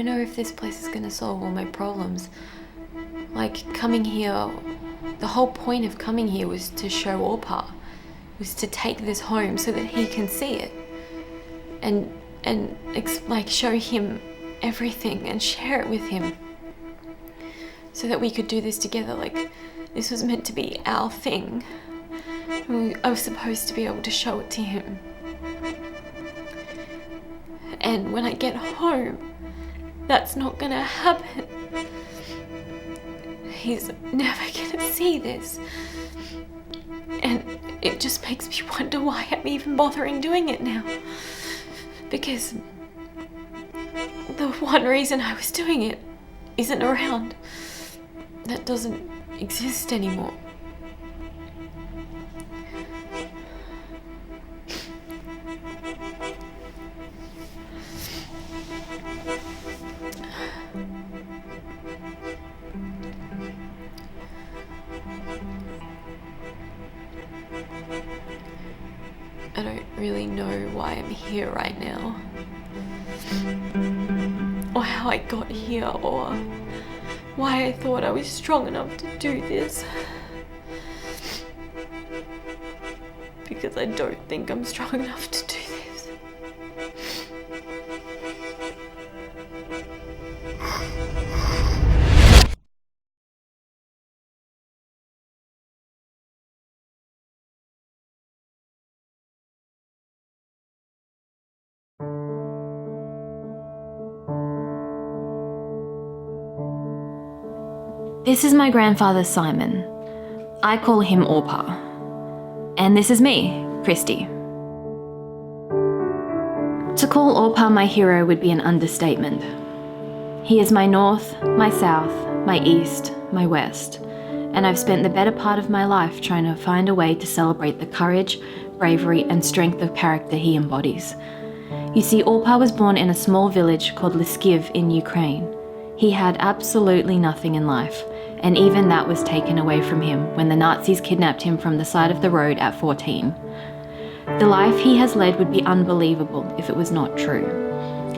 don't know if this place is going to solve all my problems. Like, coming here, the whole point of coming here was to show Orpa, was to take this home so that he can see it. And show him everything and share it with him. So that we could do this together. Like, this was meant to be our thing. I was supposed to be able to show it to him. And when I get home, that's not gonna happen. He's never gonna see this. And it just makes me wonder why I'm even bothering doing it now. Because the one reason I was doing it isn't around. That doesn't exist anymore. I don't really know why I'm here right now, or how I got here, or why I thought I was strong enough to do this. Because I don't think I'm strong enough to do this. This is my grandfather Simon. I call him Orpa. And this is me, Christy. To call Orpa my hero would be an understatement. He is my north, my south, my east, my west, and I've spent the better part of my life trying to find a way to celebrate the courage, bravery, and strength of character he embodies. You see, Orpa was born in a small village called Lyskiv in Ukraine. He had absolutely nothing in life, and even that was taken away from him when the Nazis kidnapped him from the side of the road at 14. The life he has led would be unbelievable if it was not true.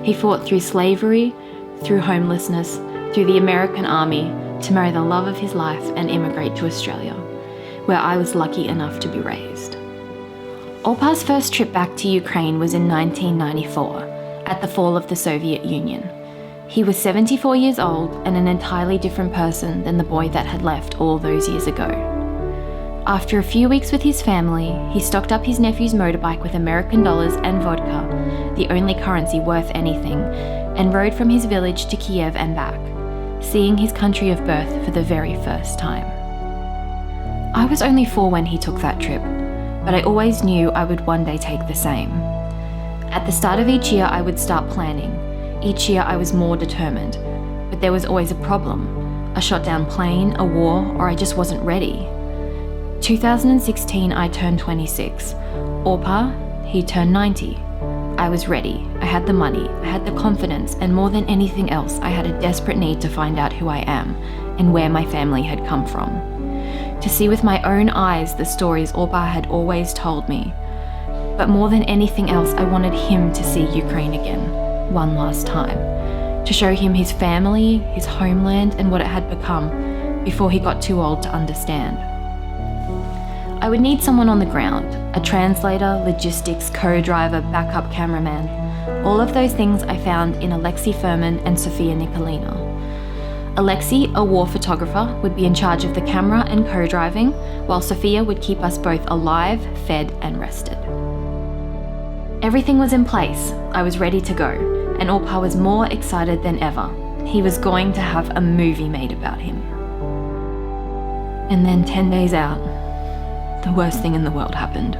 He fought through slavery, through homelessness, through the American army, to marry the love of his life and immigrate to Australia, where I was lucky enough to be raised. Orpa's first trip back to Ukraine was in 1994, at the fall of the Soviet Union. He was 74 years old and an entirely different person than the boy that had left all those years ago. After a few weeks with his family, he stocked up his nephew's motorbike with American dollars and vodka, the only currency worth anything, and rode from his village to Kiev and back, seeing his country of birth for the very first time. I was only 4 when he took that trip, but I always knew I would one day take the same. At the start of each year, I would start planning. Each year I was more determined, but there was always a problem. A shot down plane, a war, or I just wasn't ready. 2016 I turned 26. Orpa, he turned 90. I was ready. I had the money, I had the confidence, and more than anything else, I had a desperate need to find out who I am and where my family had come from. To see with my own eyes the stories Orpa had always told me. But more than anything else, I wanted him to see Ukraine again. One last time, to show him his family, his homeland, and what it had become before he got too old to understand. I would need someone on the ground, a translator, logistics, co-driver, backup cameraman. All of those things I found in Alexey Furman and Sofia Nikolina. Alexey, a war photographer, would be in charge of the camera and co-driving, while Sofia would keep us both alive, fed, and rested. Everything was in place. I was ready to go. And Orpa was more excited than ever. He was going to have a movie made about him. And then 10 days out, the worst thing in the world happened.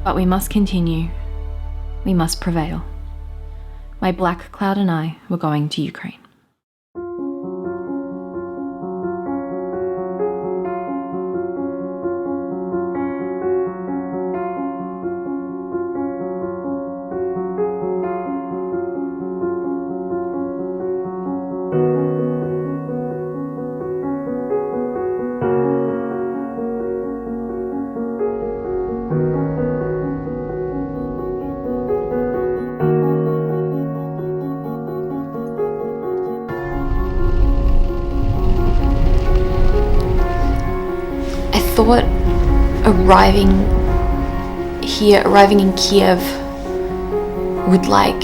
But we must continue. We must prevail. My black cloud and I were going to Ukraine. thought arriving in Kiev would like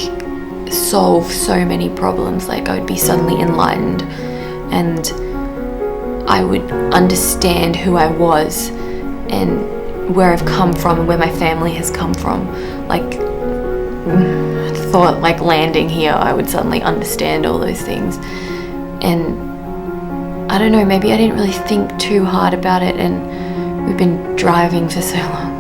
solve so many problems. Like I would be suddenly enlightened and I would understand who I was and where I've come from and where my family has come from. Like I thought like landing here I would suddenly understand all those things, and I don't know, maybe I didn't really think too hard about it, and we've been driving for so long.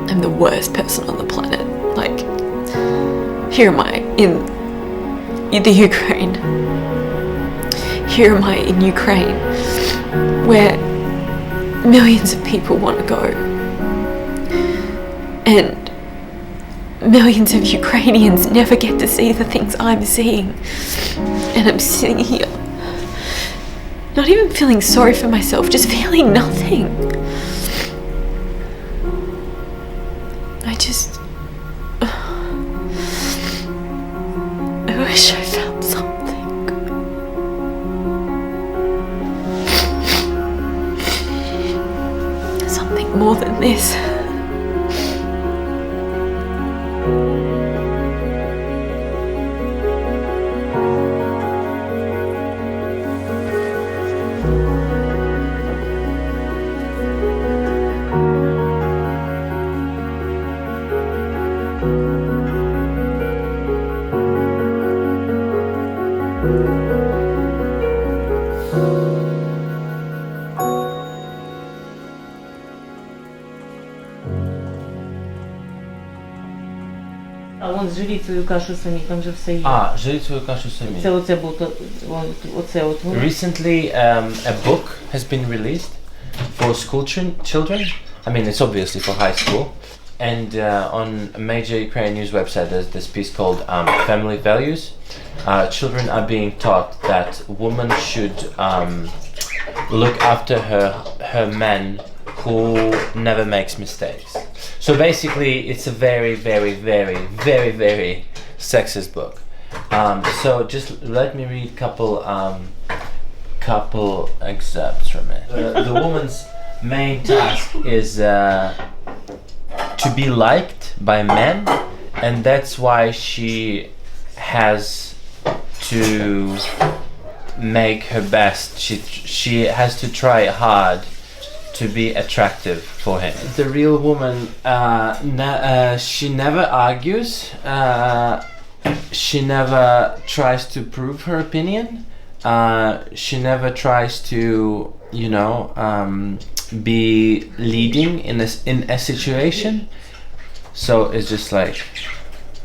I'm the worst person on the planet. Like, here am I in the Ukraine. Here am I in Ukraine, where millions of people want to go. And millions of Ukrainians never get to see the things I'm seeing. And I'm sitting here, not even feeling sorry for myself, just feeling nothing. I wish I found something. Something more than this. А вон жріть свою кашу самі, там же все є. Жріть свою кашу самі. Це оце було, оце от. Recently, a book has been released for school children. I mean, it's obviously for high school. And on a major Ukrainian news website, there's this piece called Family Values. Children are being taught that women should look after her men who never makes mistakes. So basically, it's a very, very, very, very, very sexist book. So just let me read couple excerpts from it. The woman's main task is to be liked by men, and that's why she has to make her best. She has to try hard to be attractive for him. The real woman, she never argues. She never tries to prove her opinion. She never tries to, be leading in a situation. So it's just like,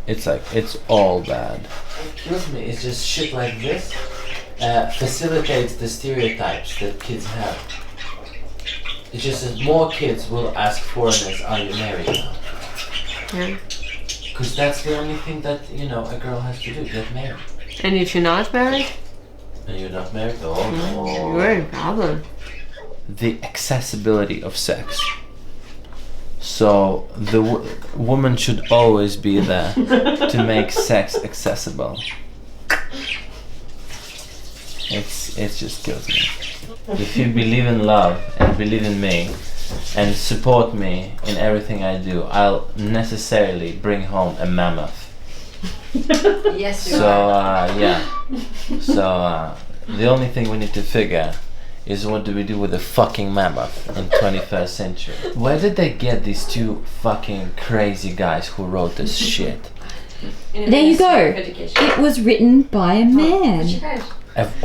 it's all bad. It kills me. It's just shit like this facilitates the stereotypes that kids have. It's just that more kids will ask foreigners, "Are you married now?" Yeah. Because that's the only thing that a girl has to do: get married. And if you're not married? And you're not married? You're in problem. The accessibility of sex. So the woman should always be there to make sex accessible. It just kills me. If you believe in love and believe in me and support me in everything I do, I'll necessarily bring home a mammoth. Yes, Yeah. So the only thing we need to figure is what do we do with the fucking mammoth in 21st century? Where did they get these two fucking crazy guys who wrote this shit? There you go. It was written by a man.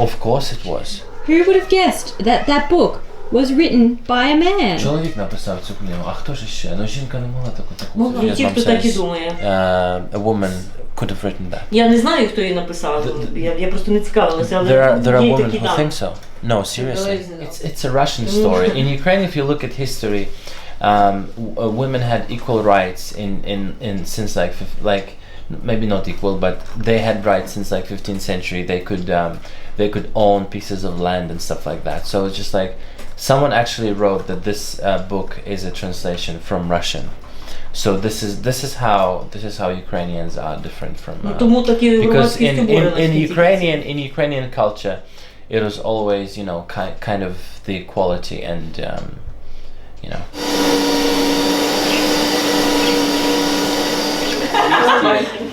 Of course it was. Who would have guessed that that book was written by a man? Чоловік написав цю книгу, а хто ж ще? Ну жінка не могла таку. Ті, хто так і думає. A woman could have written that. Я не знаю, хто її написав. Я просто не цікавилася, але There are є women такі who think so. No, seriously. It's a Russian story. In Ukraine, if you look at history, women had equal rights in since like maybe not equal, but they had rights since like 15th century. They could own pieces of land and stuff like that. So it's just like someone actually wrote that this book is a translation from Russian. So this is how Ukrainians are different from. Тому такі Because громадські створення. in Ukrainian culture, it was always, you know, kind of the equality and, you know.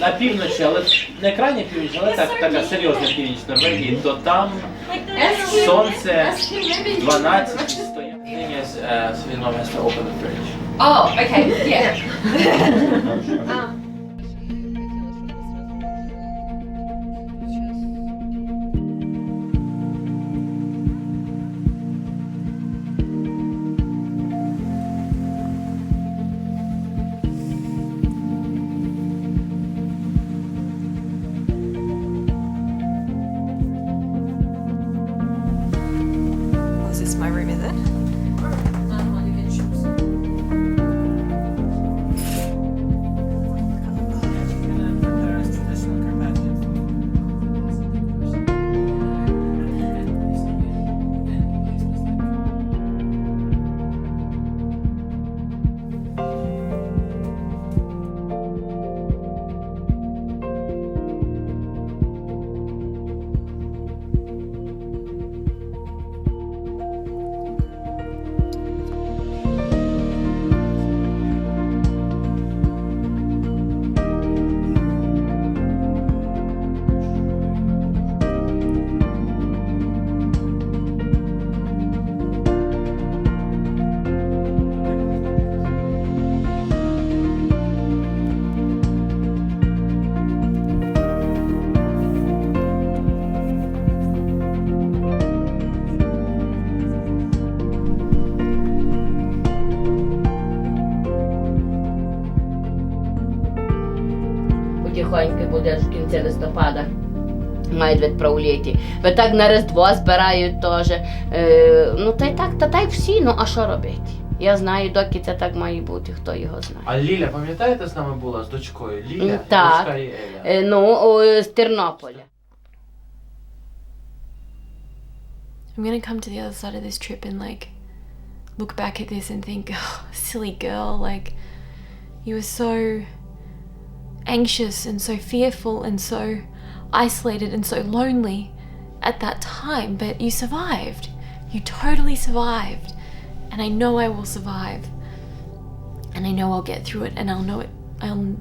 На півночі, але не крайня північ, але така серйозна північ Норвегії, то там сонце 12 стоять. Thing is, Sofia mom has to open the fridge. Oh, okay, yeah. Is this my room, is it? Потихоньку буде в кінці листопада. Мають відправляти. Ви так на Різдво збирають теж. Ну та й всі, ну а що робити? Я знаю, доки це так має бути, хто його знає. А Ліля, пам'ятаєте, з нами була з дочкою? Ліля, Так. дочка і Еля. Ну, з Тернополя. I'm gonna come to the other side of this trip and like look back at this and think, oh, silly girl, like you were so anxious and so fearful and so isolated and so lonely at that time, but you survived. You totally survived. And I know I will survive. And I know I'll get through it, and I'll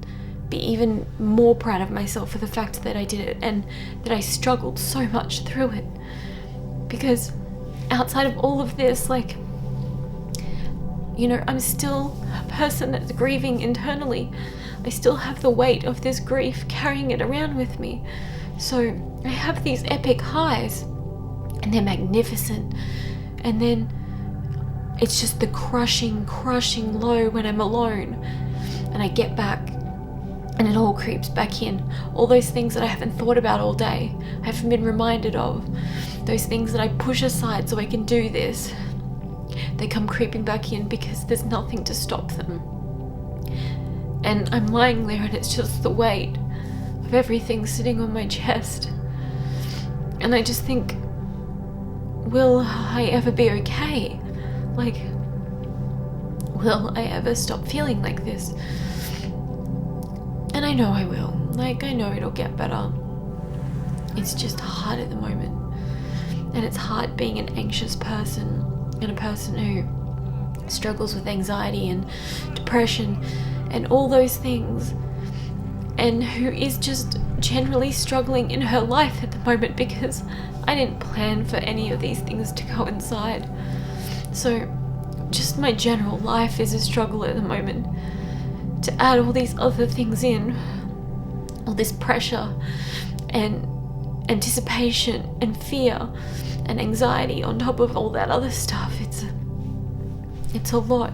be even more proud of myself for the fact that I did it and that I struggled so much through it. Because outside of all of this, like, you know, I'm still a person that's grieving internally. I still have the weight of this grief carrying it around with me. So I have these epic highs and they're magnificent. And then it's just the crushing low when I'm alone. And I get back and it all creeps back in. All those things that I haven't thought about all day, I haven't been reminded of. Those things that I push aside so I can do this, they come creeping back in because there's nothing to stop them. And I'm lying there and it's just the weight of everything sitting on my chest. And I just think, will I ever be okay? Like, will I ever stop feeling like this? And I know I will. Like, I know it'll get better. It's just hard at the moment. And it's hard being an anxious person and a person who struggles with anxiety and depression and all those things, and who is just generally struggling in her life at the moment because I didn't plan for any of these things to coincide. So just my general life is a struggle at the moment. To add all these other things in, all this pressure and anticipation and fear and anxiety on top of all that other stuff, it's a lot.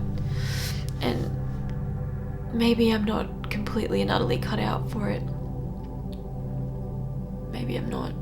And maybe I'm not completely and utterly cut out for it. Maybe I'm not.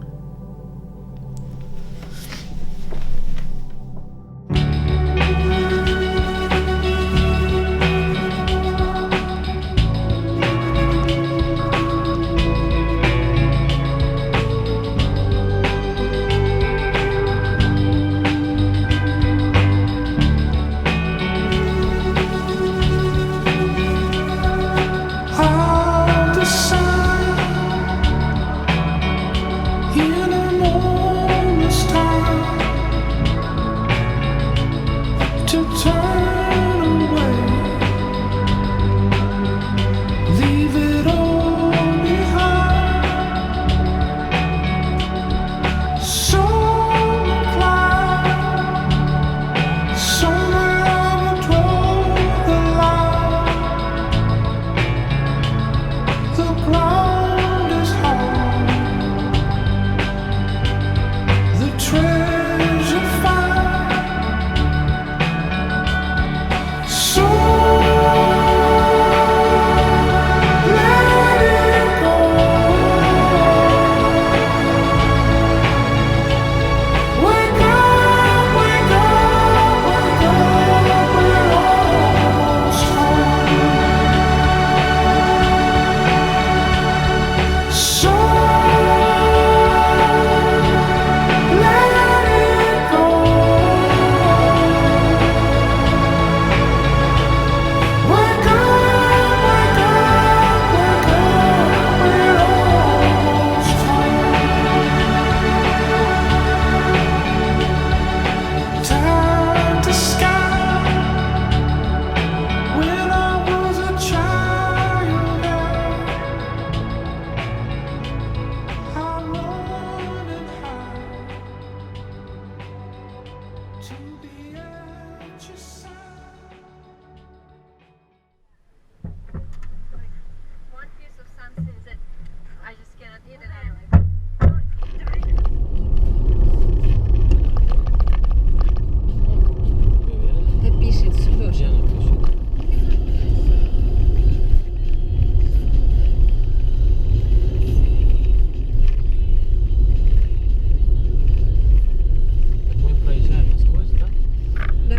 Та пишет, слушай. Мы проезжаем насквозь, да? Да.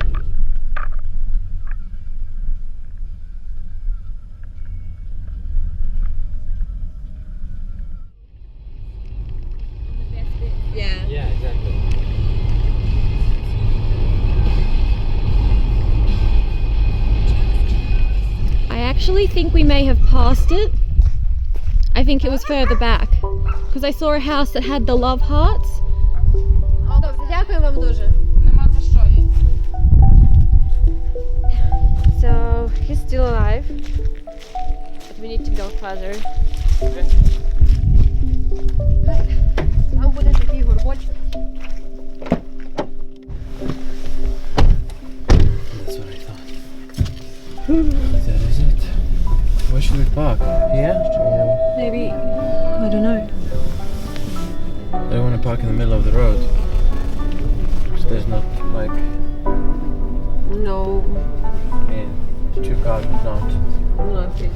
Yeah. Yeah, exactly. I actually think we may have passed it. I think it was further back because I saw a house that had the love hearts. Добре, дякую вам дуже. So he's still alive, but we need to go further. Там буде такий горбочок. That's what I thought. That is it. Where should we park? Here? Or Maybe, I don't know. I don't want to park in the middle of the road. Because there's not like No. two cars would not. No, okay.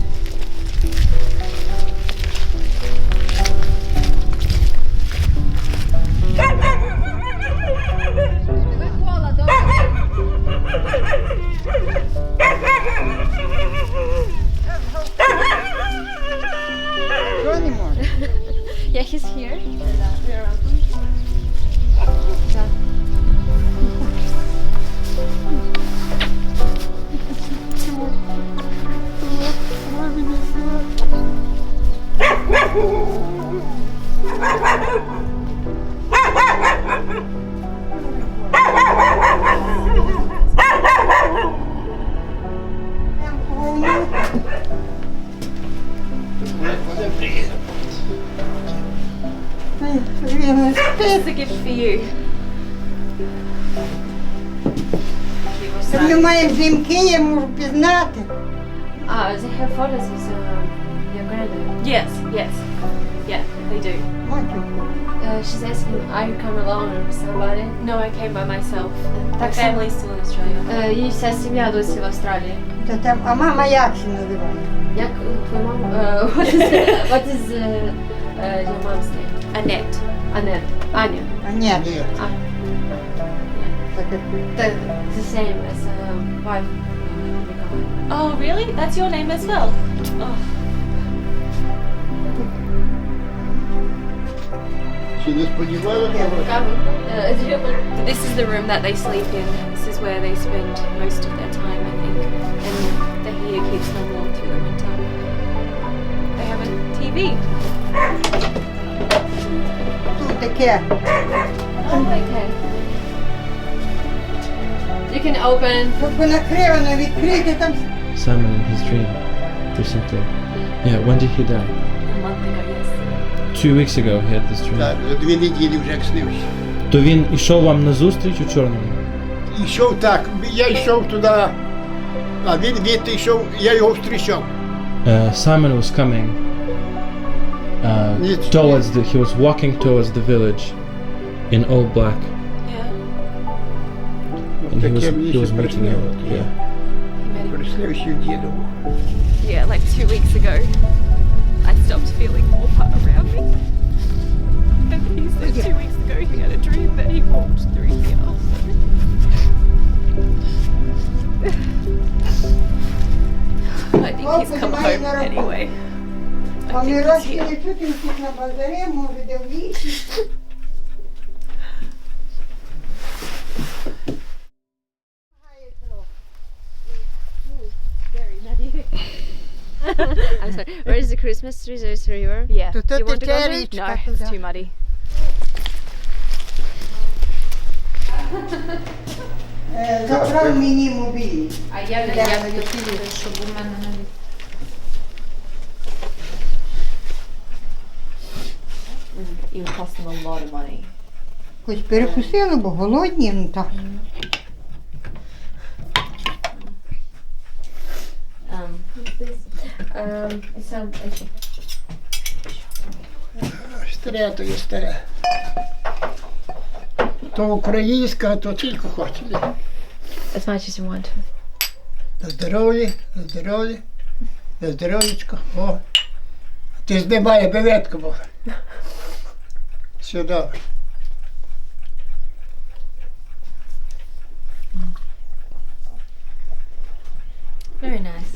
Микола, добре. Що не може? Yeah, he's here. This is a gift for you. Ми маємо жінки, я можу пізнати. They have photos of your granddad. Yes, yes. Yeah, they do. She's asking, are you come alone or with somebody? No, I came by myself. My family's still in Australia. Її вся сім'я досі в Австралії. Та там, а мама як се називає? Як твоя мама? What is your mom's name? Annette. Annette. Anya. А ні, Anya. так, The same as wife. Oh, really? That's your name as well? Oh. Чи не сподівалася? This is the room that they sleep in. This is where they spend most of their time, I think. And the heater keeps them warm through the winter. They have a TV. тут таке. Oh, okay. You can open. Тут понакривано, відкрити там. Simon in his dream recently. Yeah, when did he die? A month ago, yes. 2 weeks ago he had this dream. Так, за 2 неділі вже як снився. То він ішов вам на зустріч у чорному? Йшов так, я йшов туди, а він відти йшов, я його зустрічав. Simon was coming towards he was walking towards the village in all black. Yeah. And he was meeting him. Yeah. Приснився дідову. Yeah, like 2 weeks ago, I stopped feeling more part around me. And he said 2 weeks ago he had a dream that he walked through here. I think he's come home anyway. А I ми think he's рості here. не чути, він тут на базарі, може, де в лісі. I'm sorry. Where is the Christmas tree? There's a river. Yeah. Тут You want to go тече there? річка No, it's туди. too muddy. Забрав мені мобіль. А я Я не висілю. щоб у мене не It would cost them a lot of money. Хоч перекусили, бо голодні, ну так. What's this? It's Старе, то є старе. То українська, то тільки хоче. As much as you want. На здоров'я, на здоров'я, на здоров'ячко. О, ти знімає беветку, бо. Все добре. Very nice.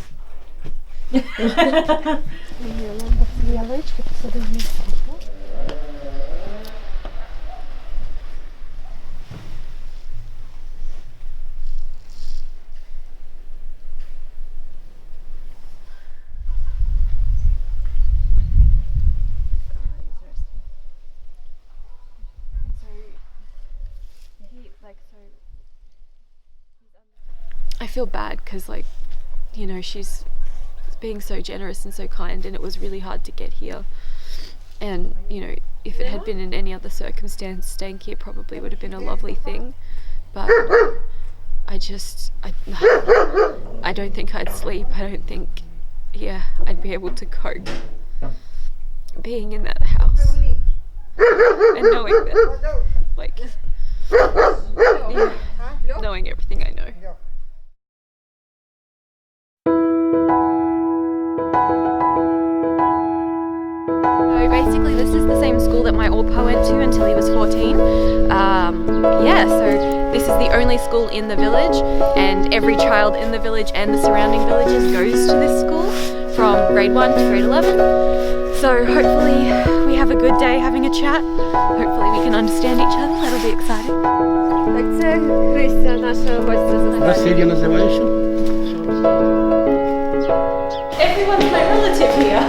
I feel bad because, like, you know, she's being so generous and so kind, and it was really hard to get here. And, you know, if it had been in any other circumstance, staying here probably would have been a lovely thing. But I don't think I'd sleep. I don't think, I'd be able to cope being in that house and knowing that, like, knowing everything I know. So basically this is the same school that my Orpa went to until he was 14. So this is the only school in the village, and every child in the village and the surrounding villages goes to this school from grade 1 to grade 11. So hopefully we have a good day having a chat. Hopefully we can understand each other. That'll be exciting. Так це Христя, наша гостя з останнього. Василія називаєшся? Everyone's my relative here.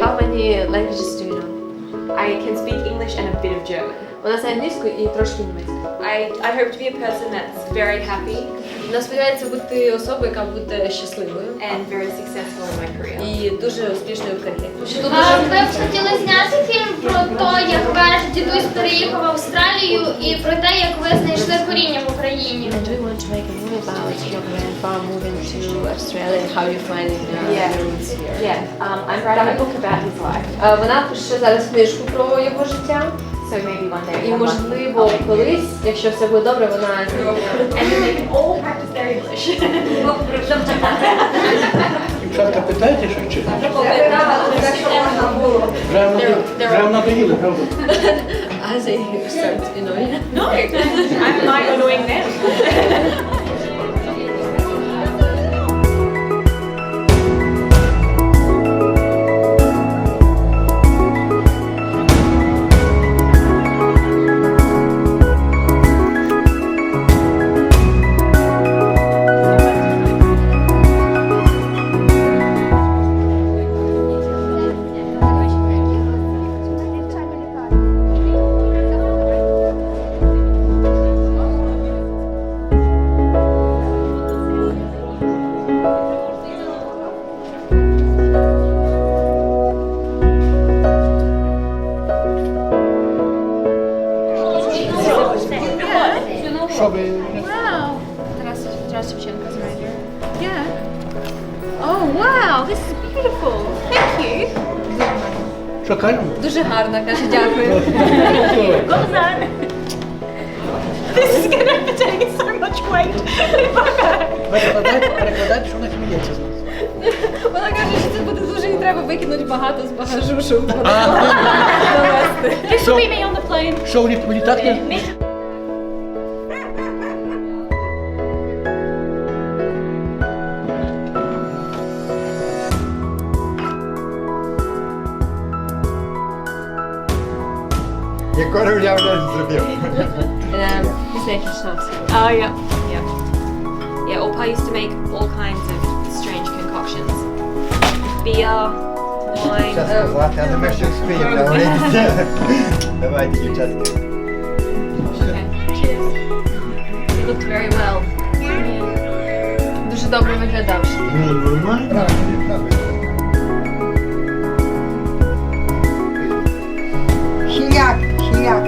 How many languages do you know? I can speak English and a bit of German. Вона знає англійську і трошки німецьку. I hope to be a person that's very happy Вона сподівається бути особою, яка буде щасливою and very successful in my career. і дуже успішною в кар'єрі. Ви б хотіли зняти фільм про те, як ваш дідусь переїхав в Австралію і про те, як ви знайшли коріння в Україні? And do you want to make a movie about your grandpa moving to Australia and how you find the roots here? Yeah, I'm writing a book about his life. Вона пише зараз книжку про його життя. So maybe one day. І можливо колись, якщо все буде добре, вона And then they can all practice their English. Дівчатка, питаєте, що вчити? Вже вам надоїли, правда? as they start annoying. No, I'm like annoying them. Що ви... Oh wow, this is beautiful. Thank you. Що кажемо? Дуже гарно, каже, дякую. This is gonna take so much weight. Перекладайте, що вона сміється з нас. Вона каже, що це буде дуже, і треба викинути багато з багажу, щоб довести. This will be me on the plane. Що в літак не... Якого я вже зробив. He's making schnapps. Oh yeah. Yeah, Orpa used to make all kinds of strange concoctions. Beer, wine. Я думаю, що вспіємо говорити. Давайте, дівчатки. He looked very well. Дуже добре виглядав. Нормально. Хіляк, хіляк.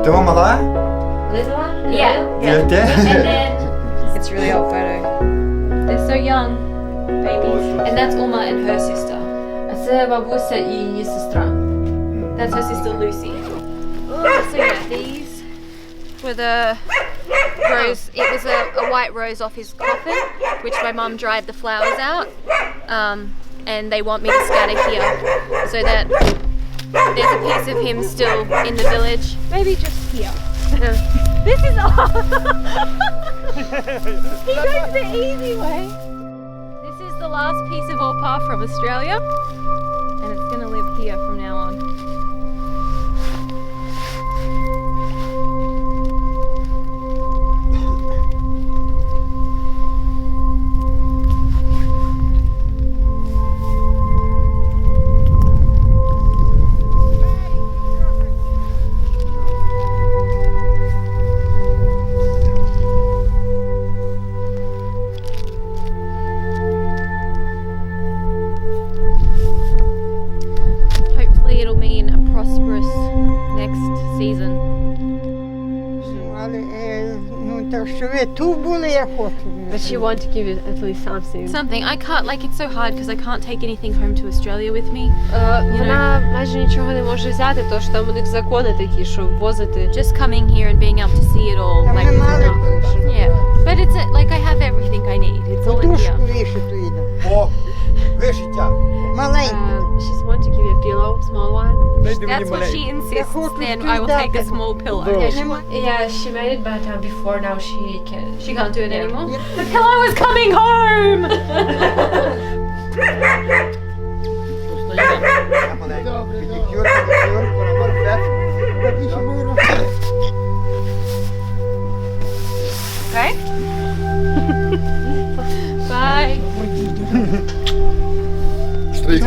Того мала? Little one? Yeah. Yeah. And then It's really old photo. They're so young, babies. And that's Uma and her sister. А це бабуся і її сестра. That's her sister Lucy. So yeah, these were the rose. It was a white rose off his coffin, which my mum dried the flowers out. And they want me to scatter here so that there's a piece of him still in the village. Maybe just here. This is he goes the easy way. This is the last piece of orpa from Australia, and it's gonna live here from now on. Hopefully it'll mean a prosperous next season. Але ну так що ви тут були, я хочу. But she wanted to give you at least something. Something I can't, like, it's so hard because I can't take anything home to Australia with me. Вона майже нічого не може взяти, тому що там у них закони такі, що ввозити. Just coming here and being able to see it all, Та like, ми мали yeah. But it's like I have everything I need. It's all in подушку here. вишиту йде. О, вишиття. Маленьку. She's wanted to give you a pillow, small one. That's what she insists. Then I will take a small pillow. Yeah, she made it, but before now she can. She can't do it anymore. The pillow is coming home. Педикюр, вона марфет. Okay. Bye.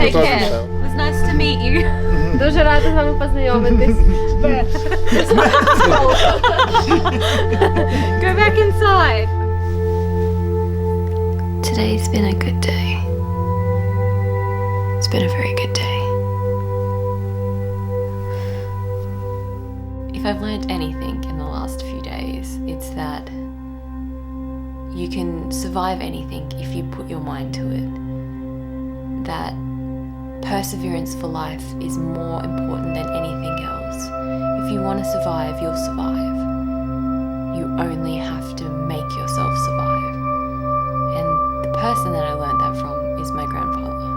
Take care. It was nice to meet you. Дуже рада з вами познайомитись. Go back inside. Today's been a good day. It's been a very good day. If I've learned anything in the last few days, it's that you can survive anything if you put your mind to it. That perseverance for life is more important than anything else. If you want to survive, you'll survive. You only have to make yourself survive. And the person that I learned that from is my grandfather,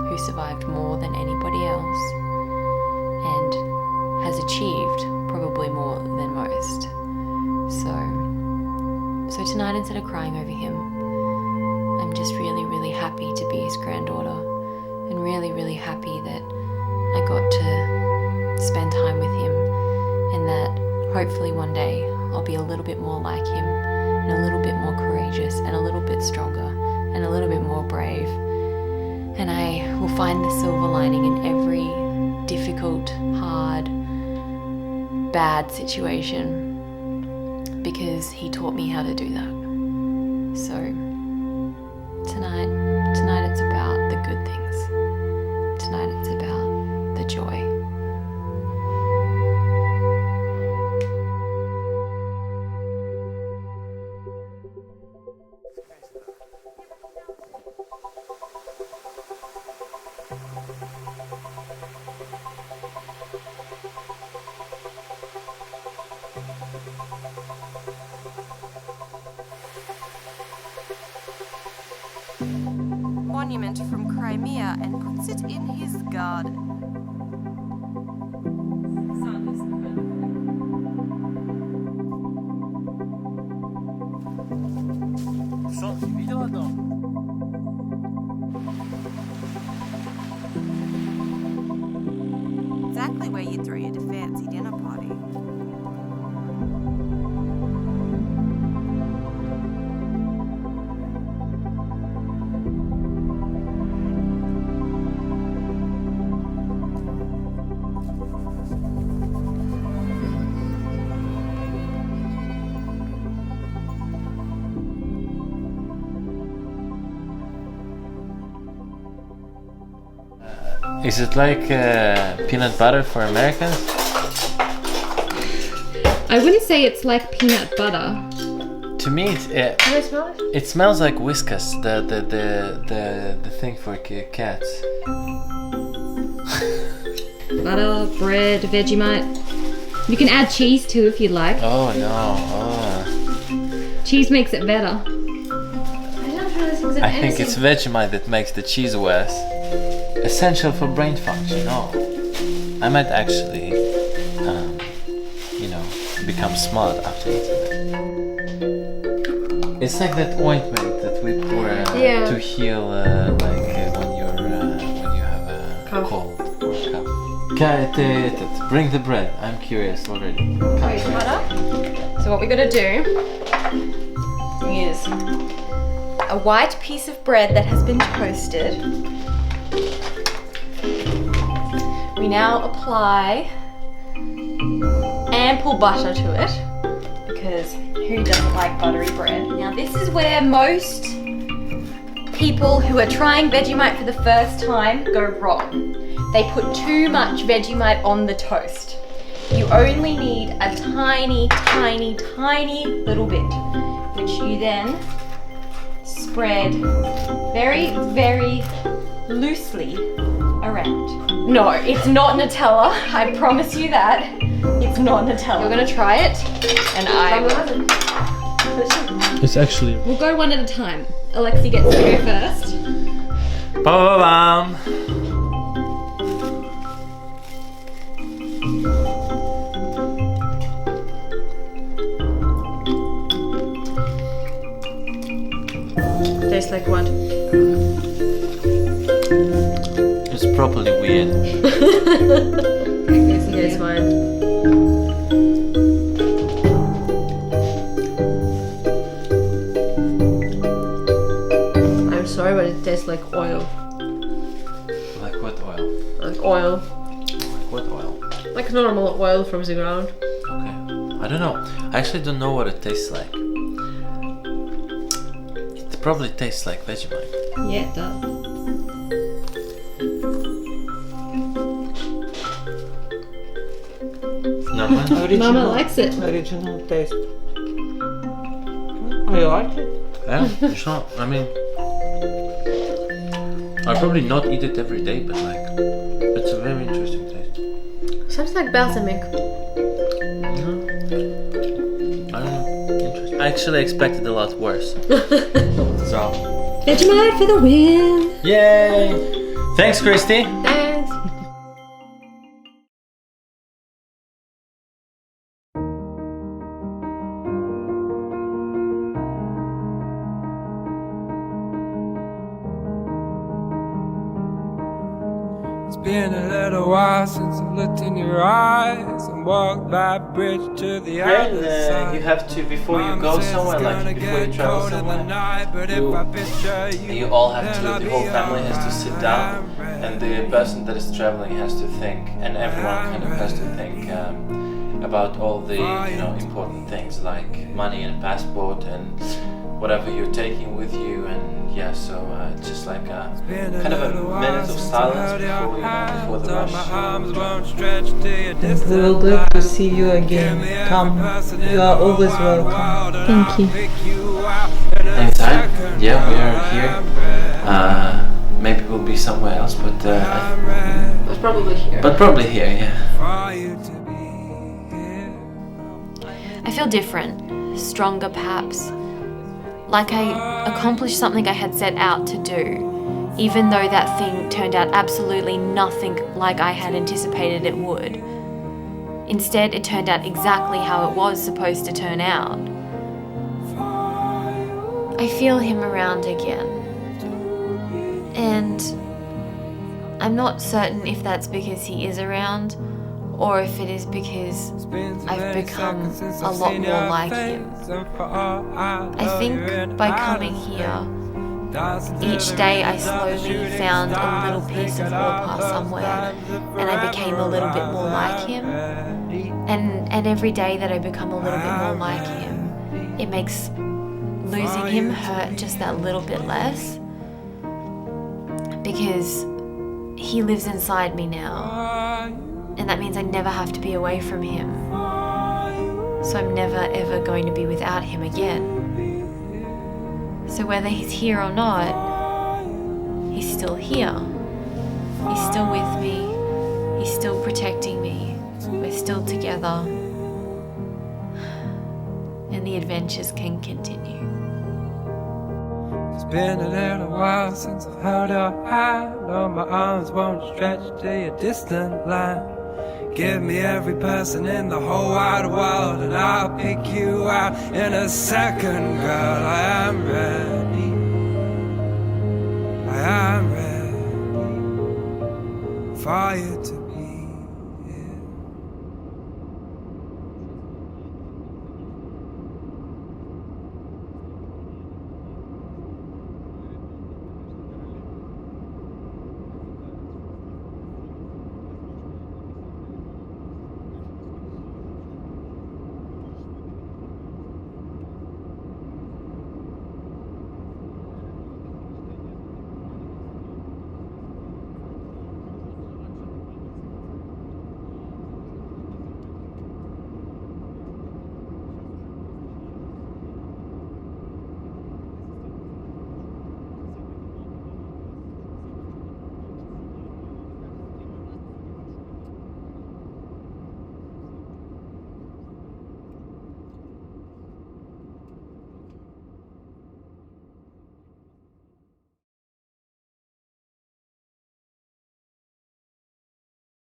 who survived more than anybody else and has achieved probably more than most. So tonight, instead of crying over him, I'm just really, really happy to be his granddaughter, and really, really happy that I got to spend time with him, and that hopefully one day I'll be a little bit more like him, and a little bit more courageous, and a little bit stronger, and a little bit more brave. And I will find the silver lining in every difficult, hard, bad situation, because he taught me how to do that. So tonight it's about the good things. Tonight it's about the joy. Monument from Crimea and puts it in his garden. Exactly where you'd throw your fancy dinner party. Is it like peanut butter for Americans? I wouldn't say it's like peanut butter. To me, Can I smell it? it smells like Whiskas, the thing for cats. Butter, bread, Vegemite. You can add cheese too if you like. Oh no! Oh. Cheese makes it better. I think it's Vegemite that makes the cheese worse. Essential for brain function. No, I might actually, become smart after eating it. It's like that ointment that we pour to heal, when you have a cold or cough. Bring the bread. I'm curious already. So what we're gonna do is a white piece of bread that has been toasted. We now apply ample butter to it, because who doesn't like buttery bread? Now this is where most people who are trying Vegemite for the first time go wrong. They put too much Vegemite on the toast. You only need a tiny, tiny, tiny little bit, which you then spread very, very loosely around. No, it's not Nutella. I promise you that. It's not Nutella. You're gonna try it, and I will. It's actually. We'll go one at a time. Alexey gets to go first. Ba-ba-bam. Tastes like what? It's properly weird. Yeah, it's fine. I'm sorry, but it tastes like oil. Like what oil? Like oil. Like what oil? Like normal oil from the ground. Okay. I don't know. I actually don't know what it tastes like. It probably tastes like Vegemite. Yeah, it does. No, Mama likes it. Original taste. Oh, you like it? Yeah, it's not. I mean, I'll probably not eat it every day, but like, it's a very interesting taste. Sounds like balsamic. No, I don't know. Interesting. I actually expected a lot worse. So. Vegemite for the win! Yay! Thanks, Christy. Thanks. It's been a little while since I looked in your eyes and walked that bridge to the other side. You have to, before you go somewhere, like before you travel somewhere, you all have to, the whole family has to sit down, and the person that is traveling has to think, and everyone kind of has to think about all the important things like money and passport and whatever you're taking with you, and yeah, so just like a kind of a minute of silence before the rush. It's thrilled to see you again. Come, you are always welcome. Thank you. Anytime. Yeah, we are here. Maybe we'll be somewhere else, but Probably here. But probably here, yeah. I feel different, stronger perhaps. Like I accomplished something I had set out to do, even though that thing turned out absolutely nothing like I had anticipated it would. Instead, it turned out exactly how it was supposed to turn out. I feel him around again. And I'm not certain if that's because he is around, or if it is because I've become a lot more like him. I think by coming here, each day I slowly found a little piece of Orpa somewhere, and I became a little bit more like him. And every day that I become a little bit more like him, it makes losing him hurt just that little bit less, because he lives inside me now. And that means I never have to be away from him. So I'm never ever going to be without him again. So whether he's here or not, he's still here. He's still with me. He's still protecting me. We're still together. And the adventures can continue. It's been a little while since I've held your hand. Oh, my arms won't stretch to your distant line. Give me every person in the whole wide world, and I'll pick you out in a second, girl. I am ready. I am ready for you